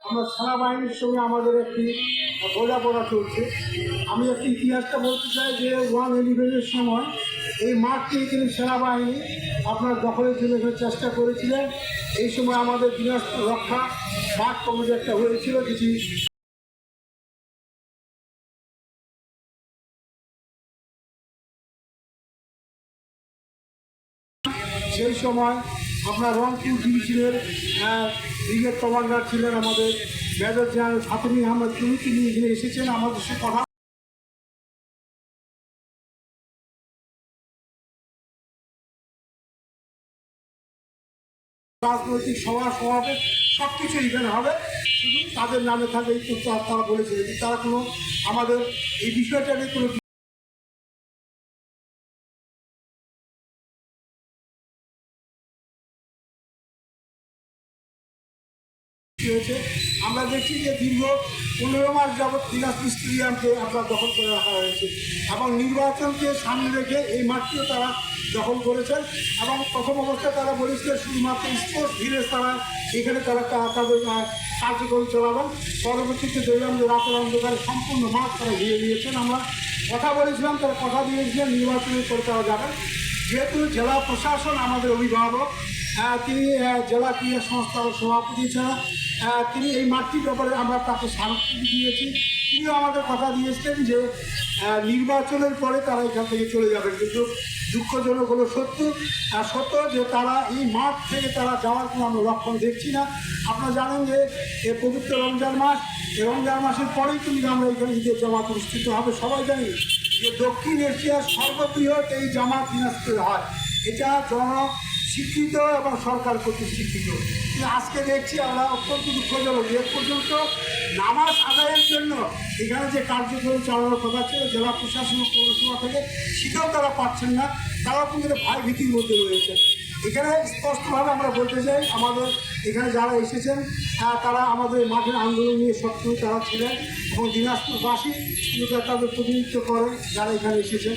আমরা সেনাবাহিনীর সঙ্গে আমাদের একটি বোঝাপড়া চলছে। আমি একটি ইতিহাসটা বলতে চাই যে 111-এর সময় এই মাঠটি কিন্তু সেনাবাহিনী আপনার দখলের জন্য চেষ্টা করেছিলেন। এই সময় আমাদের দিনাজপুর রক্ষা মাঠ কমিটি একটা হয়েছিল কিছু সেই সময় আপনার রংপুর ডিভিশনের ব্রিগেড কমান্ডার ছিলেন আমাদের মেজর জেনারেল ফাতেমি আহমেদ। তিনি এখানে এসেছেন আমাদের সাথে কথা রাজনৈতিক সমাবেশ সব কিছু এখানে হবে, শুধু তাদের নামে থাকে এই তথ্য তারা বলেছিলেন। তারা কোনো আমাদের এই বিষয়টাকে কোনো হয়েছে। আমরা দেখছি যে দীর্ঘ 15 মাস যাবৎ দিনাজপুর স্টেডিয়ামকে আপনার দখল করে রাখা হয়েছে এবং নির্বাচনকে সামনে রেখে এই মাঠটিও তারা দখল করেছেন। এবং প্রথম অবস্থায় তারা বলেছিলেন শুধুমাত্র স্পোর্টস ভিলেজ তারা এখানে তারা তাদের কার্যক্রম চালাবেন। পরবর্তীতে দেখলাম যে রাতের অন্ধকারে সম্পূর্ণ মাঠ তারা ঘিরে দিয়েছেন। আমরা কথা বলেছিলাম, তারা কথা দিয়েছিলেন নির্বাচনের পরে তারা যাবেন। যেহেতু জেলা প্রশাসন আমাদের অভিভাবক, তিনি জেলা ক্রীড়া সংস্থার সভাপতি ছাড়া তিনি এই মাঠটির ব্যাপারে আমরা তাকে স্মারকলিপি দিয়েছি। তিনিও আমাদের কথা দিয়েছেন যে নির্বাচনের পরে তারা এখান থেকে চলে যাবেন। কিন্তু দুঃখজনক হলো সত্য যে তারা এই মাঠ থেকে তারা যাওয়ার কোনো আমরা লক্ষণ দেখছি না। আপনারা জানেন যে এই পবিত্র রমজান মাস, এই রমজান মাসের পরেই কিন্তু আমরা এখানে ঈদের জামাত অনুষ্ঠিত হবে। সবাই জানি যে দক্ষিণ এশিয়ার সর্ববৃহৎ এই জামাত দিনাজপুরে হয়। এটা স্বীকৃত এবং সরকার কর্তৃক স্বীকৃত। কিন্তু আজকে দেখছি আমরা অত্যন্ত দুঃখজনক যে পর্যন্ত নামাজ আদায়ের জন্য এখানে যে কার্যক্রম চালানোর কথা ছিল জেলা প্রশাসন পৌরসভা থেকে, সেটাও তারা পাচ্ছেন না। তারাও কিন্তু ভয় ভীতির মধ্যে রয়েছে। এখানে স্পষ্টভাবে আমরা বলতে চাই, আমাদের এখানে যারা এসেছেন তারা আমাদের মাঠের আন্দোলন নিয়ে সবসময় তারা ছিলেন এবং দিনাজপুরবাসী কিন্তু তাদের প্রতিনিধিত্ব করেন যারা এখানে এসেছেন।